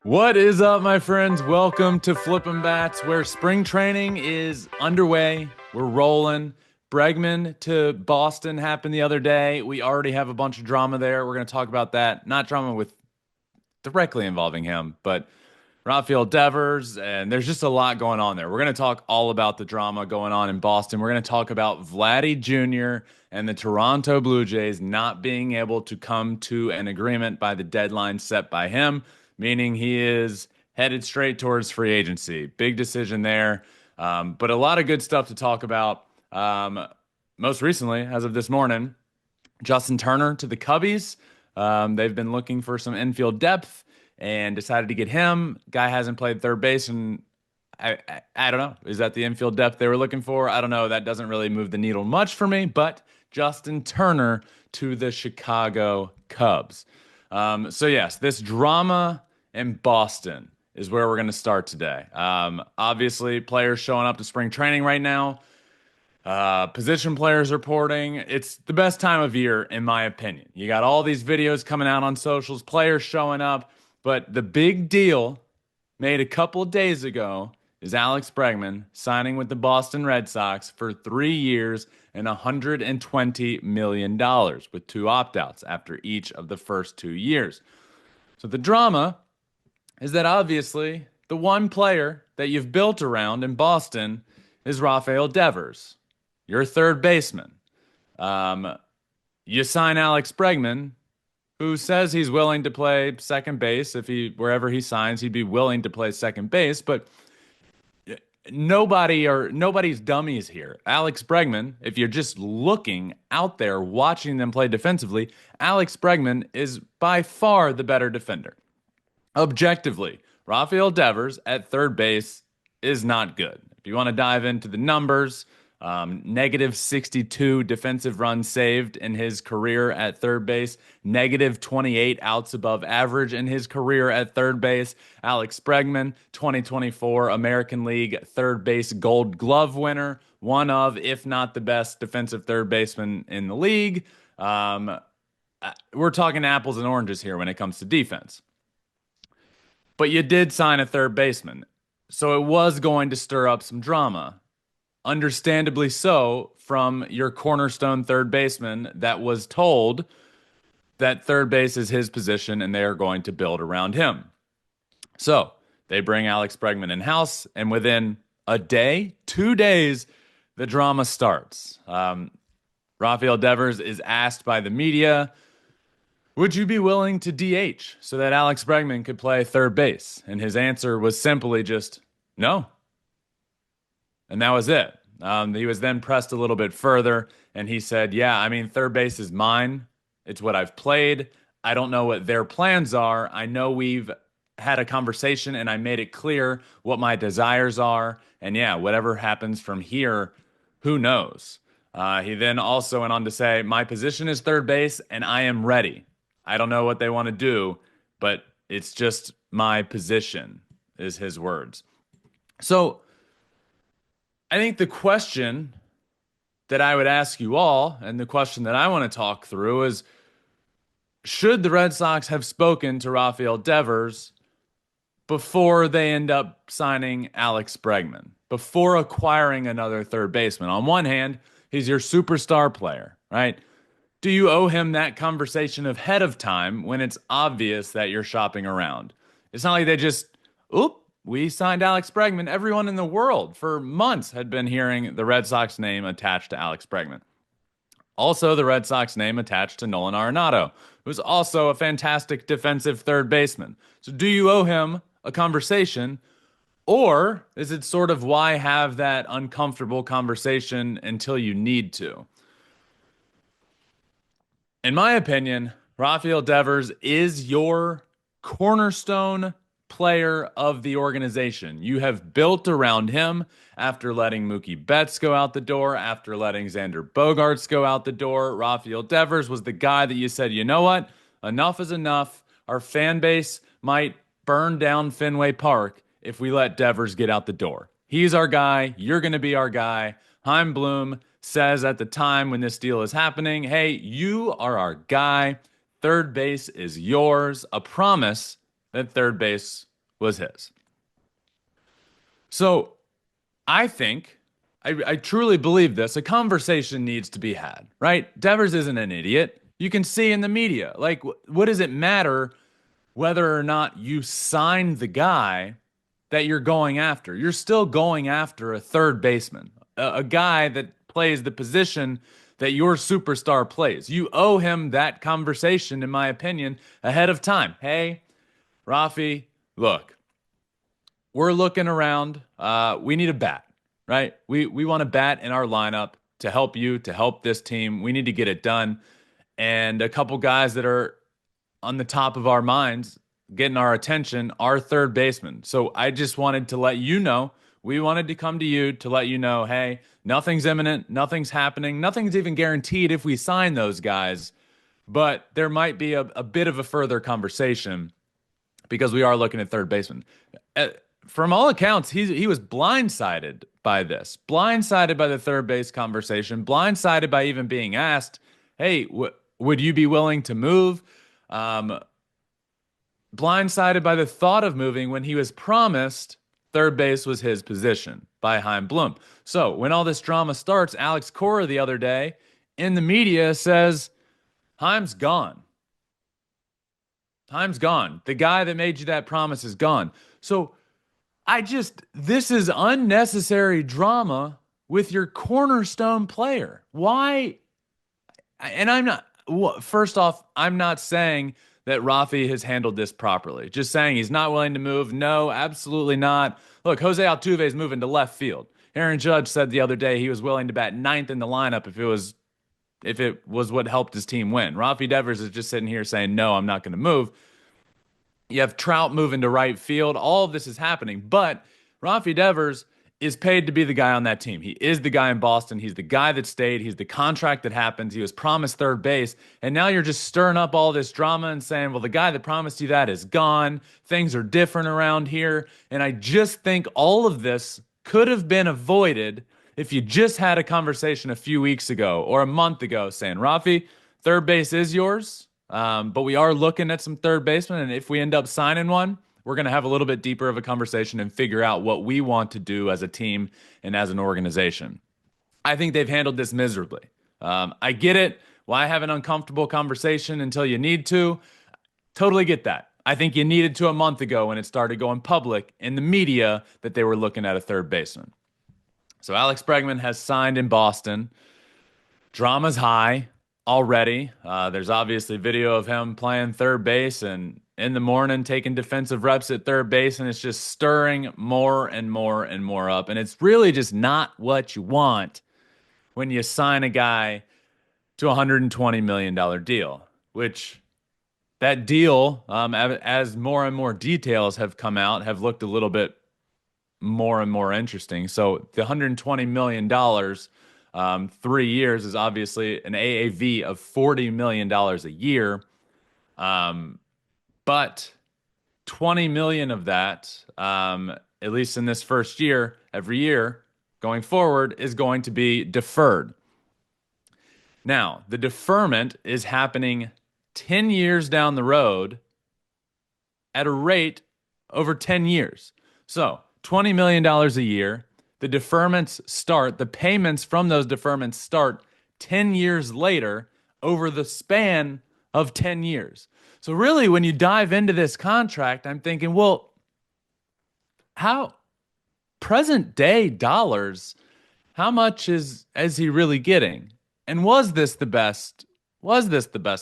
What is up, my friends? Welcome to Flippin' Bats, where spring training is underway. We're rolling. Bregman to Boston happened the other day. We already have a bunch of drama there. We're going to talk about that. Not drama with directly involving him, but Rafael Devers, and there's just a lot going on there. We're going to talk all about the drama going on in Boston. We're going to talk about Vladdy Jr. and the Toronto Blue Jays not being able to come to an agreement by the deadline set by him, meaning he is headed straight towards free agency. Big decision there, but a lot of good stuff to talk about. Most recently, as of this morning, Justin Turner to the Cubbies. They've been looking for some infield depth and decided to get him. Guy hasn't played third base, and I don't know. Is that the infield depth they were looking for? I don't know. That doesn't really move the needle much for me, but Justin Turner to the Chicago Cubs. So yes, this drama in Boston is where we're going to start today. Obviously, players showing up to spring training right now. Position players reporting. It's the best time of year, in my opinion. You got all these videos coming out on socials, players showing up, but the big deal made a couple of days ago is Alex Bregman signing with the Boston Red Sox for 3 years and $120 million with two opt-outs after each of the first 2 years. So the drama is that obviously the one player that you've built around in Boston is Rafael Devers, your third baseman. You sign Alex Bregman, who says he's willing to play second base. If he wherever he signs, he'd be willing to play second base. But nobody's dummies here. Alex Bregman, if you're just looking out there watching them play defensively, Alex Bregman is by far the better defender. Objectively, Rafael Devers at third base is not good. If you want to dive into the numbers, negative 62 defensive runs saved in his career at third base, negative 28 outs above average in his career at third base. Alex Bregman, 2024 American League third base Gold Glove winner, one of, if not the best defensive third baseman in the league. We're talking apples and oranges here when it comes to defense. But you did sign a third baseman, so it was going to stir up some drama. Understandably so, from your cornerstone third baseman that was told that third base is his position and they are going to build around him. So they bring Alex Bregman in house, and within a day, 2 days, the drama starts. Rafael Devers is asked by the media, would you be willing to DH so that Alex Bregman could play third base? And his answer was simply just no. And that was it. He was then pressed a little bit further, and he said, yeah, I mean, third base is mine. It's what I've played. I don't know what their plans are. I know we've had a conversation, and I made it clear what my desires are. And yeah, whatever happens from here, who knows? He then also went on to say, my position is third base, and I am ready. I don't know what they want to do, but it's just my position, is his words. So I think the question that I would ask you all, and the question that I want to talk through is, should the Red Sox have spoken to Rafael Devers before they end up signing Alex Bregman, before acquiring another third baseman? On one hand, he's your superstar player, right? Do you owe him that conversation ahead of time when it's obvious that you're shopping around? It's not like they just, we signed Alex Bregman. Everyone in the world for months had been hearing the Red Sox name attached to Alex Bregman. Also, the Red Sox name attached to Nolan Arenado, who's also a fantastic defensive third baseman. So do you owe him a conversation, or is it sort of why have that uncomfortable conversation until you need to? In my opinion, Rafael Devers is your cornerstone player of the organization. You have built around him after letting Mookie Betts go out the door, after letting Xander Bogaerts go out the door. Rafael Devers was the guy that you said, you know what? Enough is enough. Our fan base might burn down Fenway Park if we let Devers get out the door. He's our guy. You're going to be our guy. Chaim Bloom says at the time when this deal is happening, hey, you are our guy. Third base is yours. A promise that third base was his. So I think, I truly believe this, a conversation needs to be had, right? Devers isn't an idiot. You can see in the media. Like, what does it matter whether or not you sign the guy that you're going after? You're still going after a third baseman, a guy that plays the position that your superstar plays. You owe him that conversation, in my opinion, ahead of time. Hey, Rafi, look, we're looking around. We need a bat, right? We want a bat in our lineup to help you, to help this team. We need to get it done. And a couple guys that are on the top of our minds, getting our attention, are third baseman. So I just wanted to let you know, we wanted to come to you to let you know, hey, nothing's imminent, nothing's happening, nothing's even guaranteed if we sign those guys, but there might be a bit of a further conversation because we are looking at third baseman. From all accounts, he was blindsided by this, blindsided by the third base conversation, blindsided by even being asked, hey, would you be willing to move? Blindsided by the thought of moving when he was promised third base was his position by Chaim Bloom. So when all this drama starts, Alex Cora the other day in the media says, Chaim's gone. Chaim's gone. The guy that made you that promise is gone. So this is unnecessary drama with your cornerstone player. Why? And first off, I'm not saying that Rafi has handled this properly. Just saying he's not willing to move. No, absolutely not. Look, Jose Altuve is moving to left field. Aaron Judge said the other day he was willing to bat ninth in the lineup if it was what helped his team win. Rafi Devers is just sitting here saying, no, I'm not going to move. You have Trout moving to right field. All of this is happening, but Rafi Devers is paid to be the guy on that team. He is the guy in Boston. He's the guy that stayed. He's the contract that happens. He was promised third base. And now you're just stirring up all this drama and saying, well, the guy that promised you that is gone. Things are different around here. And I just think all of this could have been avoided if you just had a conversation a few weeks ago or a month ago saying, Rafi, third base is yours. But we are looking at some third basemen. And if we end up signing one, we're going to have a little bit deeper of a conversation and figure out what we want to do as a team and as an organization. I think they've handled this miserably. I get it. Why have an uncomfortable conversation until you need to? Totally get that. I think you needed to a month ago when it started going public in the media that they were looking at a third baseman. So Alex Bregman has signed in Boston. Drama's high already. There's obviously video of him playing third base and in the morning taking defensive reps at third base, and it's just stirring more and more and more up. And it's really just not what you want when you sign a guy to a $120 million deal, which that deal, as more and more details have come out, have looked a little bit more and more interesting. So the $120 million, 3 years is obviously an AAV of $40 million a year. But 20 million of that, at least in this first year, every year going forward, is going to be deferred. Now, the deferment is happening 10 years down the road at a rate over 10 years. So $20 million a year. The deferments start, the payments from those deferments start 10 years later over the span of 10 years. So really, when you dive into this contract, I'm thinking, well, how present day dollars, how much is he really getting? And was this the best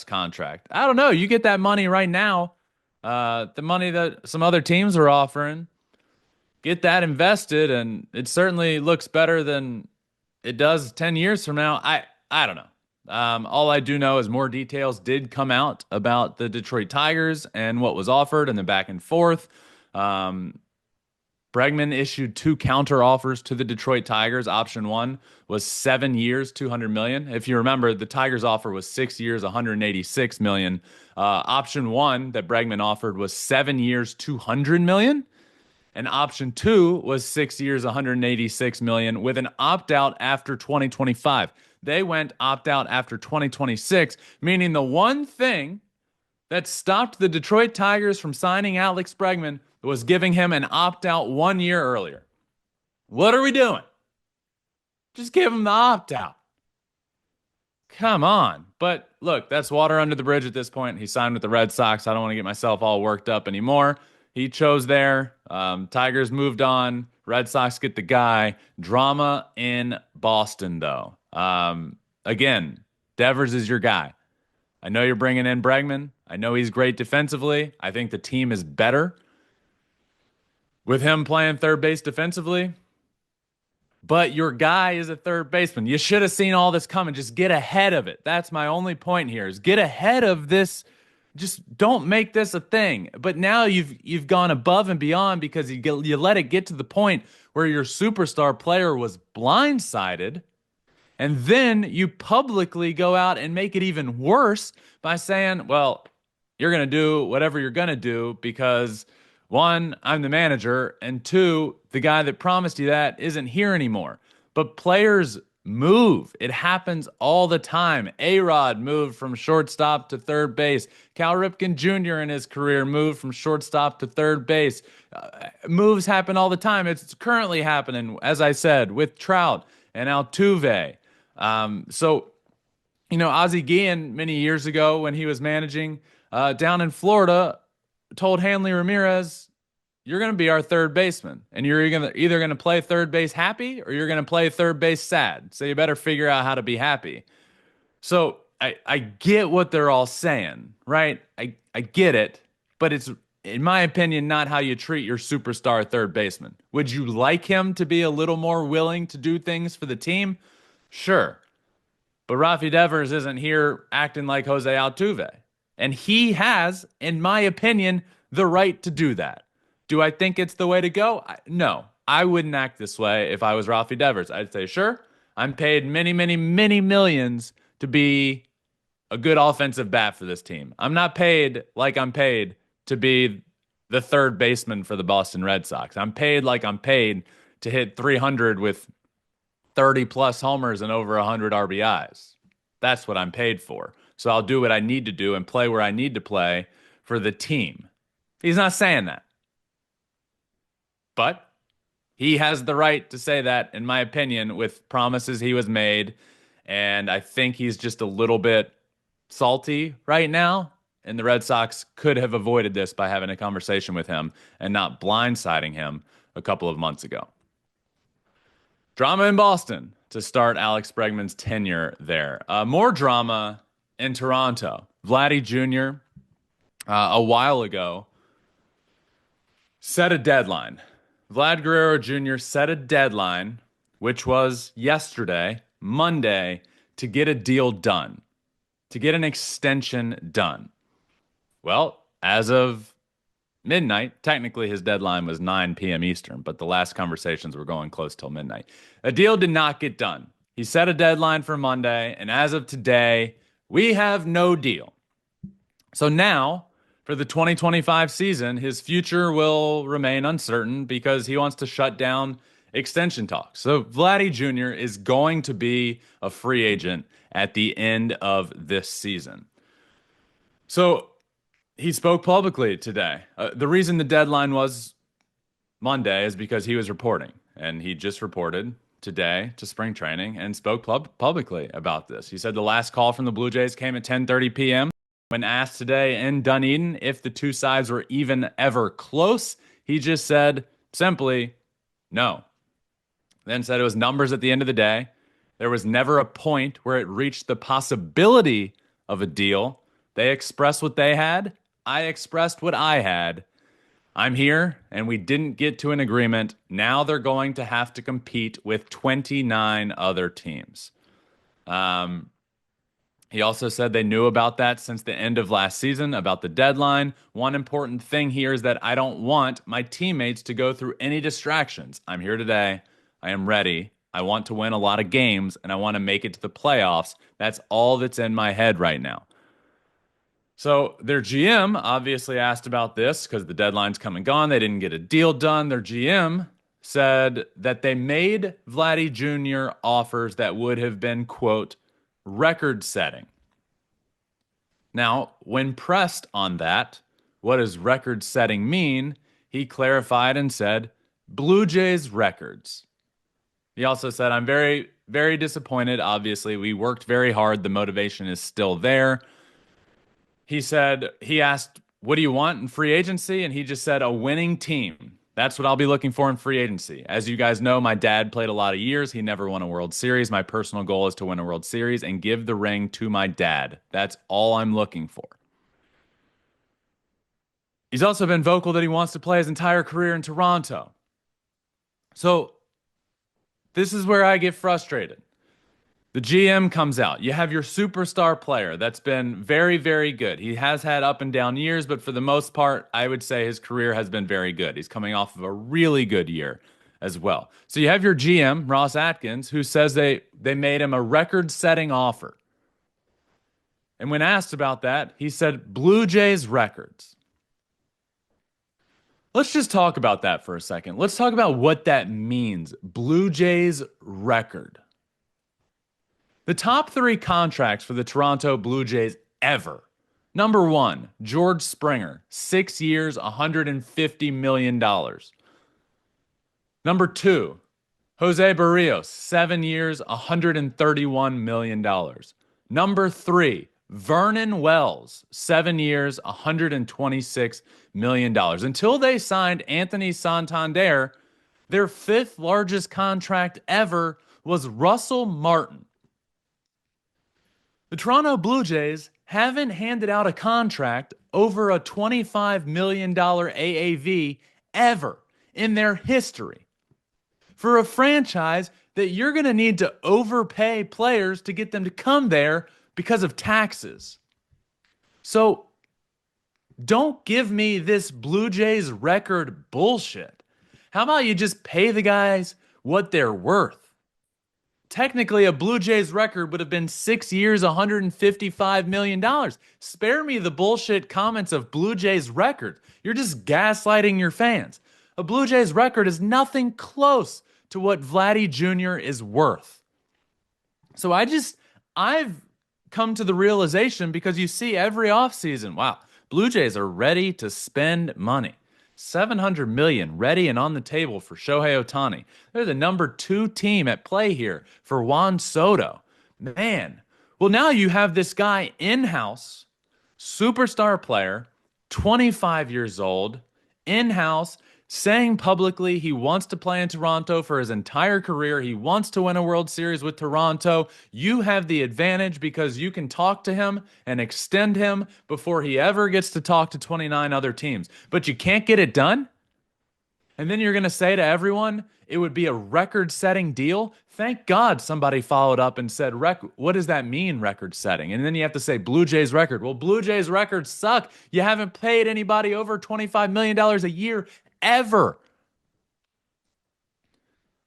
contract? I don't know. You get that money right now, the money that some other teams are offering, get that invested, and it certainly looks better than it does 10 years from now. I don't know. All I do know is more details did come out about the Detroit Tigers and what was offered and the back and forth. Bregman issued 2 counter offers to the Detroit Tigers. Option 1 was 7 years, $200 million. If you remember, the Tigers offer was 6 years, $186 million. Option 1 that Bregman offered was 7 years, $200 million. And option 2 was 6 years, $186 million with an opt-out after 2025. They went opt-out after 2026, meaning the one thing that stopped the Detroit Tigers from signing Alex Bregman was giving him an opt-out 1 year earlier. What are we doing? Just give him the opt-out. Come on. But look, that's water under the bridge at this point. He signed with the Red Sox. I don't want to get myself all worked up anymore. He chose there. Tigers moved on. Red Sox get the guy. Drama in Boston, though. Again, Devers is your guy. I know you're bringing in Bregman. I know he's great defensively. I think the team is better with him playing third base defensively. But your guy is a third baseman. You should have seen all this coming. Just get ahead of it. That's my only point here is get ahead of this. Just don't make this a thing. But now you've gone above and beyond because you let it get to the point where your superstar player was blindsided. And then you publicly go out and make it even worse by saying, well, you're going to do whatever you're going to do because one, I'm the manager, and two, the guy that promised you that isn't here anymore. But players move. It happens all the time. A-Rod moved from shortstop to third base. Cal Ripken Jr. in his career moved from shortstop to third base. Moves happen all the time. It's currently happening, as I said, with Trout and Altuve. Ozzie Guillen many years ago when he was managing down in Florida told Hanley Ramirez, you're going to be our third baseman, and you're either going to play third base happy or you're going to play third base sad. So you better figure out how to be happy. So I get what they're all saying, right? I get it, but it's, in my opinion, not how you treat your superstar third baseman. Would you like him to be a little more willing to do things for the team? Sure. But Rafi Devers isn't here acting like Jose Altuve. And he has, in my opinion, the right to do that. Do I think it's the way to go? No. I wouldn't act this way if I was Rafi Devers. I'd say, sure, I'm paid many, many, many millions to be a good offensive bat for this team. I'm not paid like I'm paid to be the third baseman for the Boston Red Sox. I'm paid like I'm paid to hit 300 with 30 plus homers and over 100 RBIs. That's what I'm paid for. So I'll do what I need to do and play where I need to play for the team. He's not saying that. But he has the right to say that, in my opinion, with promises he was made. And I think he's just a little bit salty right now. And the Red Sox could have avoided this by having a conversation with him and not blindsiding him a couple of months ago. Drama in Boston to start Alex Bregman's tenure there. More drama in Toronto. Vladdy Jr. A while ago set a deadline. Vlad Guerrero Jr. set a deadline, which was yesterday, Monday, to get a deal done, to get an extension done. Well, as of midnight, technically his deadline was 9 p.m. Eastern, but the last conversations were going close till midnight. A deal did not get done. He set a deadline for Monday, and as of today, we have no deal. So now, for the 2025 season, his future will remain uncertain because he wants to shut down extension talks. So Vladdy Jr. is going to be a free agent at the end of this season. So he spoke publicly today. The reason the deadline was Monday is because he was reporting, and he just reported today to spring training and spoke publicly about this. He said the last call from the Blue Jays came at 10:30 p.m. When asked today in Dunedin if the two sides were even ever close, he just said simply, no. Then said it was numbers at the end of the day. There was never a point where it reached the possibility of a deal. They expressed what they had. I expressed what I had. I'm here, and we didn't get to an agreement. Now they're going to have to compete with 29 other teams. He also said they knew about that since the end of last season, about the deadline. One important thing here is that I don't want my teammates to go through any distractions. I'm here today. I am ready. I want to win a lot of games, and I want to make it to the playoffs. That's all that's in my head right now. So their GM obviously asked about this because the deadline's come and gone. They didn't get a deal done. Their GM said that they made Vladdy Jr. offers that would have been, quote, record-setting. Now, when pressed on that, what does record-setting mean? he clarified and said, Blue Jays records. He also said, I'm very, very disappointed. Obviously, we worked very hard. The motivation is still there. He said, he asked, what do you want in free agency? And he just said, a winning team. That's what I'll be looking for in free agency. As you guys know, my dad played a lot of years. He never won a World Series. My personal goal is to win a World Series and give the ring to my dad. That's all I'm looking for. He's also been vocal that he wants to play his entire career in Toronto. So this is where I get frustrated. The GM comes out. You have your superstar player that's been very, very good. He has had up and down years, but for the most part, I would say his career has been very good. He's coming off of a really good year as well. So you have your GM, Ross Atkins, who says they made him a record-setting offer. And when asked about that, he said Blue Jays records. Let's just talk about that for a second. Let's talk about what that means. Blue Jays record. The top three contracts for the Toronto Blue Jays ever. Number one, George Springer, 6 years, $150 million. Number two, Jose Barrios, 7 years, $131 million. Number three, Vernon Wells, 7 years, $126 million. Until they signed Anthony Santander, their fifth largest contract ever was Russell Martin. The Toronto Blue Jays haven't handed out a contract over a $25 million AAV ever in their history. For a franchise that you're going to need to overpay players to get them to come there because of taxes. So don't give me this Blue Jays record bullshit. How about you just pay the guys what they're worth? Technically, a Blue Jays record would have been 6 years, $155 million. Spare me the bullshit comments of Blue Jays record. You're just gaslighting your fans. A Blue Jays record is nothing close to what Vladdy Jr. is worth. So I've come to the realization because you see every offseason, wow, Blue Jays are ready to spend money. $700 million ready and on the table for Shohei Ohtani. They're the number 2 team at play here for Juan Soto. Man. Well, now you have this guy in-house, superstar player, 25 years old, in-house, saying publicly he wants to play in Toronto for his entire career. He wants to win a World Series with Toronto. You have the advantage because you can talk to him and extend him before he ever gets to talk to 29 other teams. But you can't get it done? And then you're going to say to everyone, it would be a record-setting deal? Thank God somebody followed up and said, what does that mean, record-setting? And then you have to say, Blue Jays record. Well, Blue Jays records suck. You haven't paid anybody over $25 million a year ever.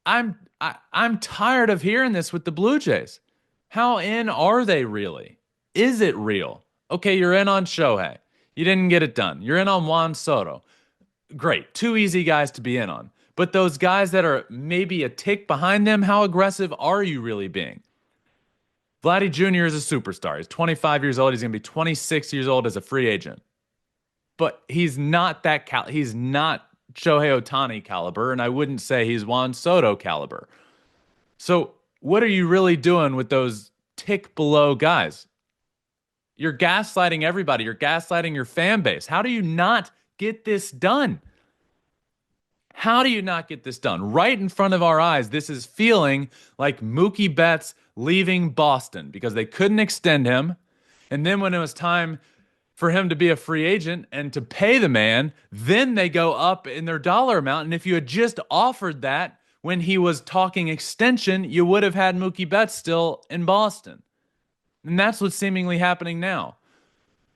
I'm tired of hearing this with the Blue Jays. How in are they really? Is it real? Okay, you're in on Shohei. You didn't get it done. You're in on Juan Soto. Great. 2 easy guys to be in on. But those guys that are maybe a tick behind them, how aggressive are you really being? Vladdy Jr. is a superstar. He's 25 years old. He's going to be 26 years old as a free agent. But he's not he's not Shohei Ohtani caliber, and I wouldn't say he's Juan Soto caliber. So what are you really doing with those tick below guys? You're gaslighting everybody. You're gaslighting your fan base. How do you not get this done? How do you not get this done? Right in front of our eyes, this is feeling like Mookie Betts leaving Boston because they couldn't extend him. And then when it was time for him to be a free agent and to pay the man, then they go up in their dollar amount. And if you had just offered that when he was talking extension, you would have had Mookie Betts still in Boston. And that's what's seemingly happening now.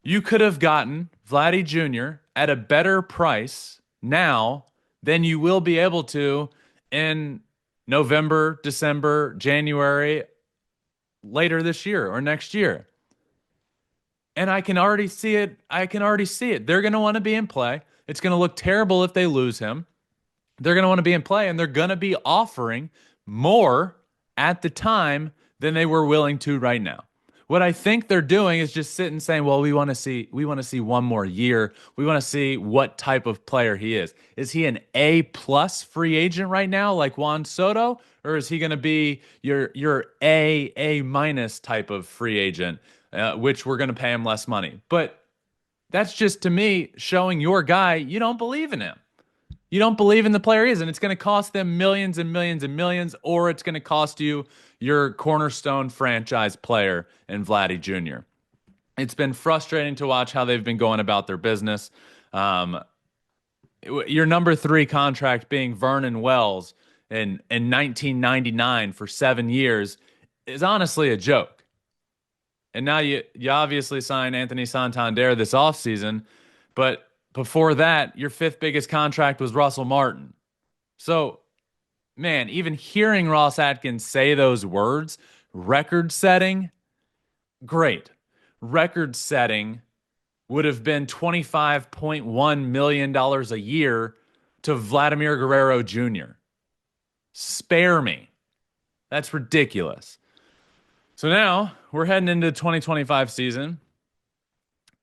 You could have gotten Vladdy Jr. at a better price now than you will be able to in November, December, January, later this year or next year. And I can already see it. They're going to want to be in play. It's going to look terrible if they lose him. They're going to want to be in play, and they're going to be offering more at the time than they were willing to right now. What I think they're doing is just sitting saying, well, we want to see one more year. We want to see what type of player he is. Is he an A plus free agent right now, like Juan Soto, or is he going to be your A minus type of free agent, which we're going to pay him less money? But that's just to me showing your guy you don't believe in him. You don't believe in the player he is, and it's going to cost them millions and millions and millions, or it's going to cost you your cornerstone franchise player in Vladdy Jr. It's been frustrating to watch how they've been going about their business. Um, your number three contract being Vernon Wells in 1999 for 7 years is honestly a joke. And now you obviously sign Anthony Santander this offseason, but before that, your fifth biggest contract was Russell Martin. So, man, even hearing Ross Atkins say those words, record setting, great. Record setting would have been $25.1 million a year to Vladimir Guerrero Jr. Spare me. That's ridiculous. So now we're heading into the 2025 season.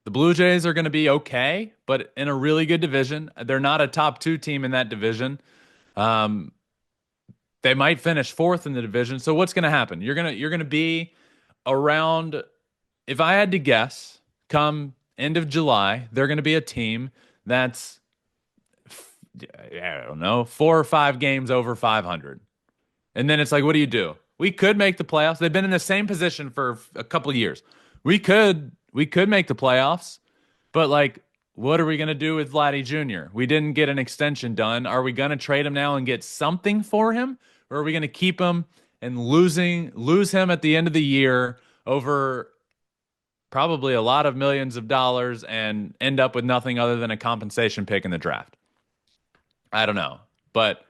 The Blue Jays are going to be okay, but in a really good division. They're not a top two team in that division. Um, they might finish fourth in the division. So what's going to happen? You're gonna be around. If I had to guess, come end of July, they're going to be a team that's I don't know 4 or 5 games over 500. And then it's like, what do you do? We could make the playoffs. They've been in the same position for a couple of years. We could make the playoffs, but like, what are we gonna do with Vladdy Jr.? We didn't get an extension done. Are we gonna trade him now and get something for him, or are we gonna keep him and lose him at the end of the year over probably a lot of millions of dollars and end up with nothing other than a compensation pick in the draft? I don't know, but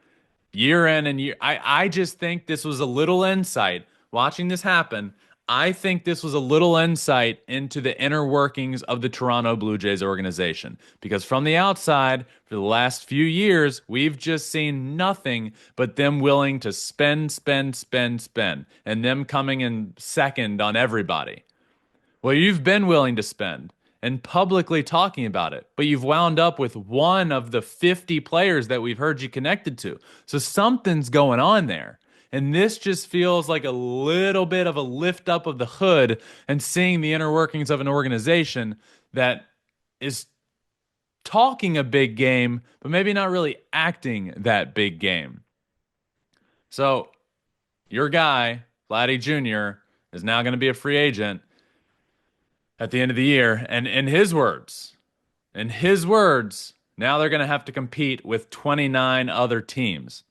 year in and year. I just think this was a little insight watching this happen. I think this was a little insight into the inner workings of the Toronto Blue Jays organization because from the outside, for the last few years, we've just seen nothing but them willing to spend, spend, spend, spend, and them coming in second on everybody. Well, you've been willing to spend and publicly talking about it, but you've wound up with one of the 50 players that we've heard you connected to. So something's going on there. And this just feels like a little bit of a lift up of the hood and seeing the inner workings of an organization that is talking a big game, but maybe not really acting that big game. So your guy, Vladdy Jr., is now going to be a free agent at the end of the year. And in his words, now they're going to have to compete with 29 other teams.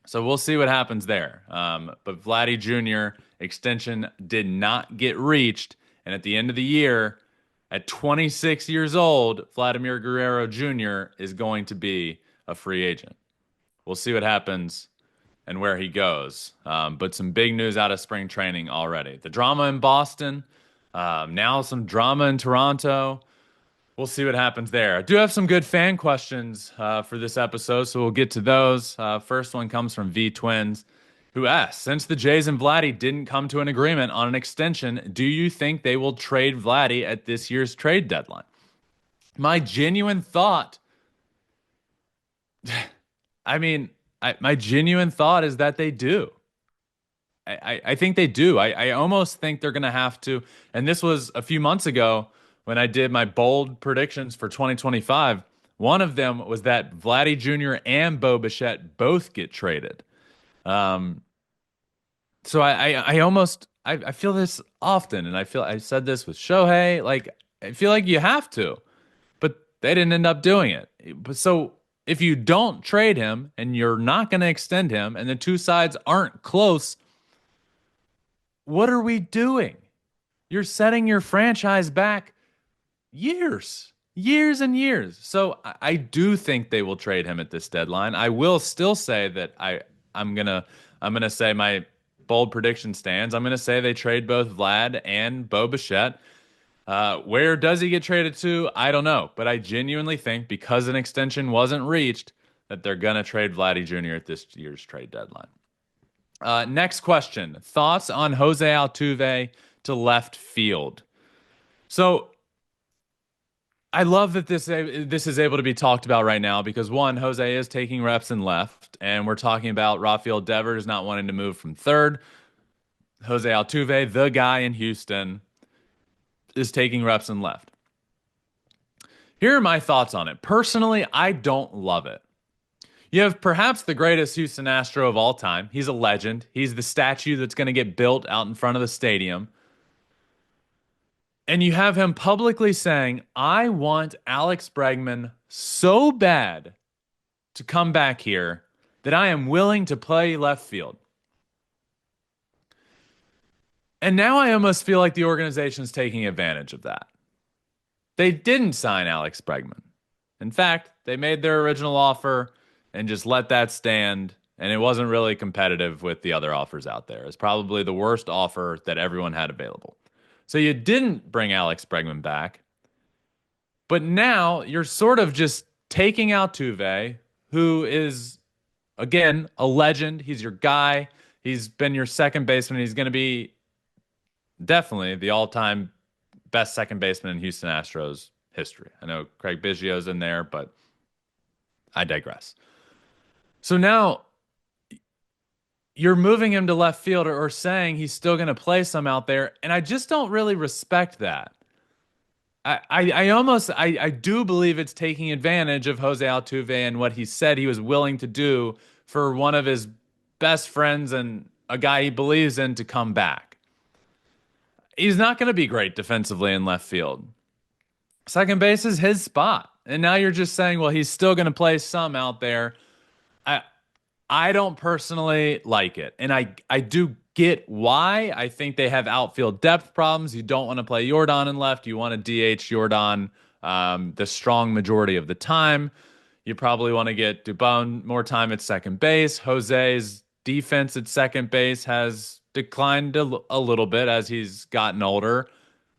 So we'll see what happens there. But Vladdy Jr. extension did not get reached. And at the end of the year, at 26 years old, Vladimir Guerrero Jr. is going to be a free agent. We'll see what happens and where he goes. But some big news out of spring training already. The drama in Boston, now some drama in Toronto. We'll see what happens there. I do have some good fan questions for this episode, so we'll get to those. First one comes from V Twins, who asks, since the Jays and Vladdy didn't come to an agreement on an extension, do you think they will trade Vladdy at this year's trade deadline? My genuine thought, my genuine thought is that they do. I think they do. I almost think they're going to have to, and this was a few months ago, when I did my bold predictions for 2025, one of them was that Vladdy Jr. and Bo Bichette both get traded. So I feel this often, and I said this with Shohei. Like, I feel like you have to, but they didn't end up doing it. So if you don't trade him and you're not going to extend him, and the two sides aren't close, what are we doing? You're setting your franchise back years and years. So I do think they will trade him at this deadline. I will still say that I'm gonna say my bold prediction stands. I'm gonna say they trade both Vlad and Bo Bichette. Where does he get traded to? I don't know, but I genuinely think because an extension wasn't reached that they're gonna trade Vladdy Jr. at this year's trade deadline. Next question: thoughts on Jose Altuve to left field. So I love that this is able to be talked about right now because one, Jose is taking reps in left, and we're talking about Rafael Devers not wanting to move from third. Jose Altuve, the guy in Houston, is taking reps in left. Here are my thoughts on it. Personally, I don't love it. You have perhaps the greatest Houston Astro of all time. He's a legend. He's the statue that's going to get built out in front of the stadium. And you have him publicly saying, I want Alex Bregman so bad to come back here that I am willing to play left field. And now I almost feel like the organization's taking advantage of that. They didn't sign Alex Bregman. In fact, they made their original offer and just let that stand, and it wasn't really competitive with the other offers out there. It's probably the worst offer that everyone had available. So you didn't bring Alex Bregman back, but now you're sort of just taking Altuve, who is, again, a legend. He's your guy. He's been your second baseman. He's going to be definitely the all-time best second baseman in Houston Astros history. I know Craig Biggio's in there, but I digress. So now you're moving him to left field or saying he's still going to play some out there, and I just don't really respect that. I do believe it's taking advantage of Jose Altuve and what he said he was willing to do for one of his best friends and a guy he believes in to come back. He's not going to be great defensively in left field. Second base is his spot. And now you're just saying, well, he's still going to play some out there. I don't personally like it. And I do get why. I think they have outfield depth problems. You don't want to play Jordan in left. You want to DH Jordan the strong majority of the time. You probably want to get Dubon more time at second base. Jose's defense at second base has declined a little bit as he's gotten older.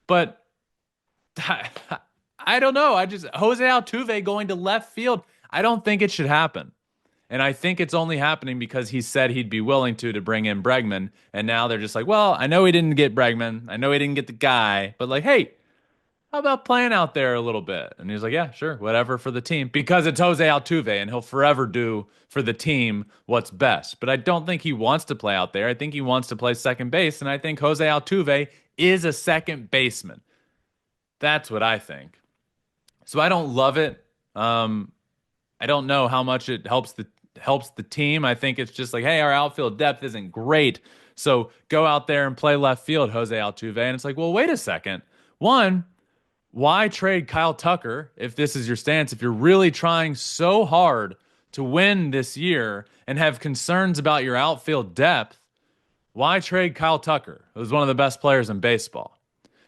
But I don't know. Jose Altuve going to left field, I don't think it should happen. And I think it's only happening because he said he'd be willing to bring in Bregman. And now they're just like, well, I know he didn't get Bregman. I know he didn't get the guy. But like, hey, how about playing out there a little bit? And he's like, yeah, sure, whatever for the team. Because it's Jose Altuve, and he'll forever do for the team what's best. But I don't think he wants to play out there. I think he wants to play second base. And I think Jose Altuve is a second baseman. That's what I think. So I don't love it. I don't know how much it helps the team. I think it's just like, hey, our outfield depth isn't great, so go out there and play left field, Jose Altuve. And it's like, well, wait a second. One, why trade Kyle Tucker if this is your stance? If you're really trying so hard to win this year and have concerns about your outfield depth, why trade Kyle Tucker, who's one of the best players in baseball?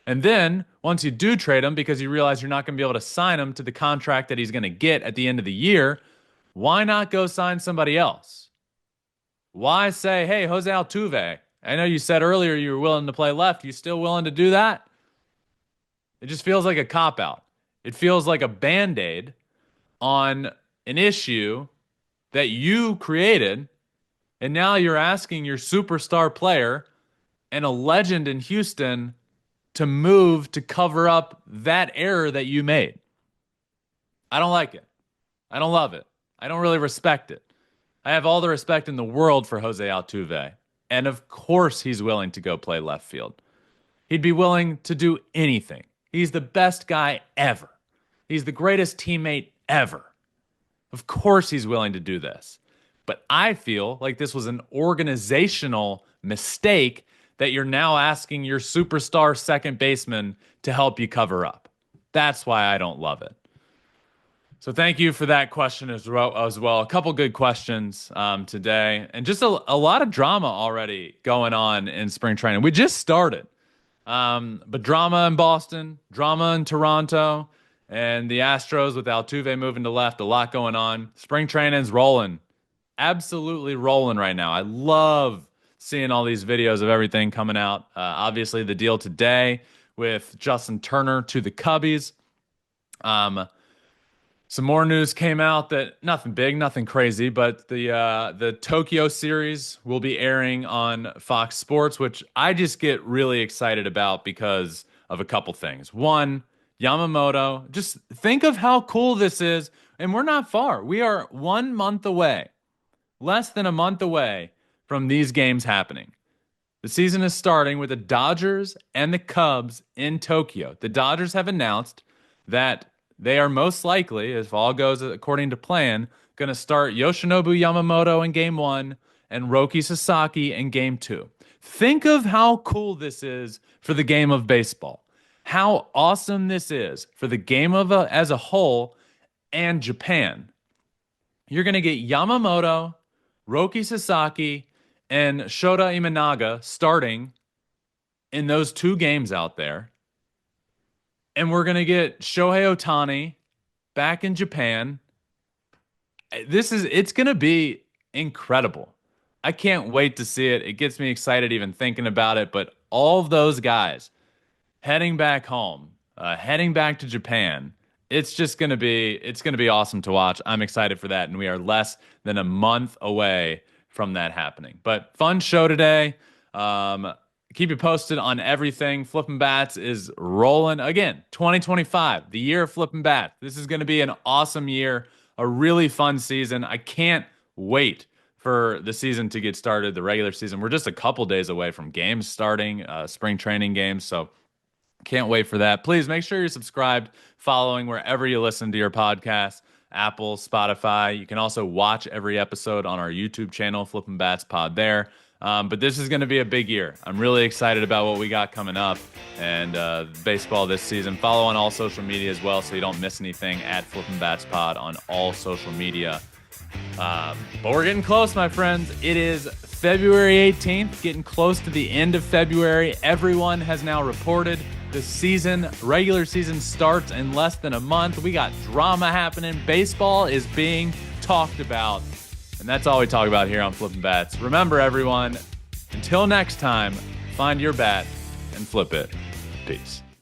And then once you do trade him because you realize you're not going to be able to sign him to the contract that he's going to get at the end of the year, why not go sign somebody else? Why say, hey, Jose Altuve, I know you said earlier you were willing to play left. You still willing to do that? It just feels like a cop-out. It feels like a Band-Aid on an issue that you created, and now you're asking your superstar player and a legend in Houston to move to cover up that error that you made. I don't like it. I don't love it. I don't really respect it. I have all the respect in the world for Jose Altuve. And of course he's willing to go play left field. He'd be willing to do anything. He's the best guy ever. He's the greatest teammate ever. Of course he's willing to do this. But I feel like this was an organizational mistake that you're now asking your superstar second baseman to help you cover up. That's why I don't love it. So thank you for that question as well. A couple good questions today, and just a lot of drama already going on in spring training. We just started, but drama in Boston, drama in Toronto, and the Astros with Altuve moving to left. A lot going on. Spring training's rolling, absolutely rolling right now. I love seeing all these videos of everything coming out. Obviously, the deal today with Justin Turner to the Cubbies. Some more news came out that nothing big, nothing crazy, but the Tokyo series will be airing on Fox Sports, which I just get really excited about because of a couple things. One, Yamamoto, just think of how cool this is, and we're not far. We are 1 month away, less than a month away from these games happening. The season is starting with the Dodgers and the Cubs in Tokyo. The Dodgers have announced that they are most likely, if all goes according to plan, going to start Yoshinobu Yamamoto in game one and Roki Sasaki in game two. Think of how cool this is for the game of baseball. How awesome this is for the game of as a whole and Japan. You're going to get Yamamoto, Roki Sasaki, and Shota Imanaga starting in those two games out there. And we're going to get Shohei Ohtani back in Japan. It's going to be incredible. I can't wait to see it. It gets me excited even thinking about it. But all of those guys heading back home, heading back to Japan, it's going to be awesome to watch. I'm excited for that. And we are less than a month away from that happening. But fun show today. Keep you posted on everything. Flippin' Bats is rolling again. 2025, the year of Flippin' Bats. This is going to be an awesome year, a really fun season. I can't wait for the season to get started, the regular season. We're just a couple days away from games starting, spring training games. So can't wait for that. Please make sure you're subscribed, following wherever you listen to your podcast, Apple, Spotify. You can also watch every episode on our YouTube channel, Flippin' Bats Pod there. But this is going to be a big year. I'm really excited about what we got coming up and baseball this season. Follow on all social media as well so you don't miss anything at Flippin' Bats Pod on all social media. But we're getting close, my friends. It is February 18th, getting close to the end of February. Everyone has now reported the regular season starts in less than a month. We got drama happening. Baseball is being talked about. And that's all we talk about here on Flippin' Bats. Remember, everyone, until next time, find your bat and flip it. Peace.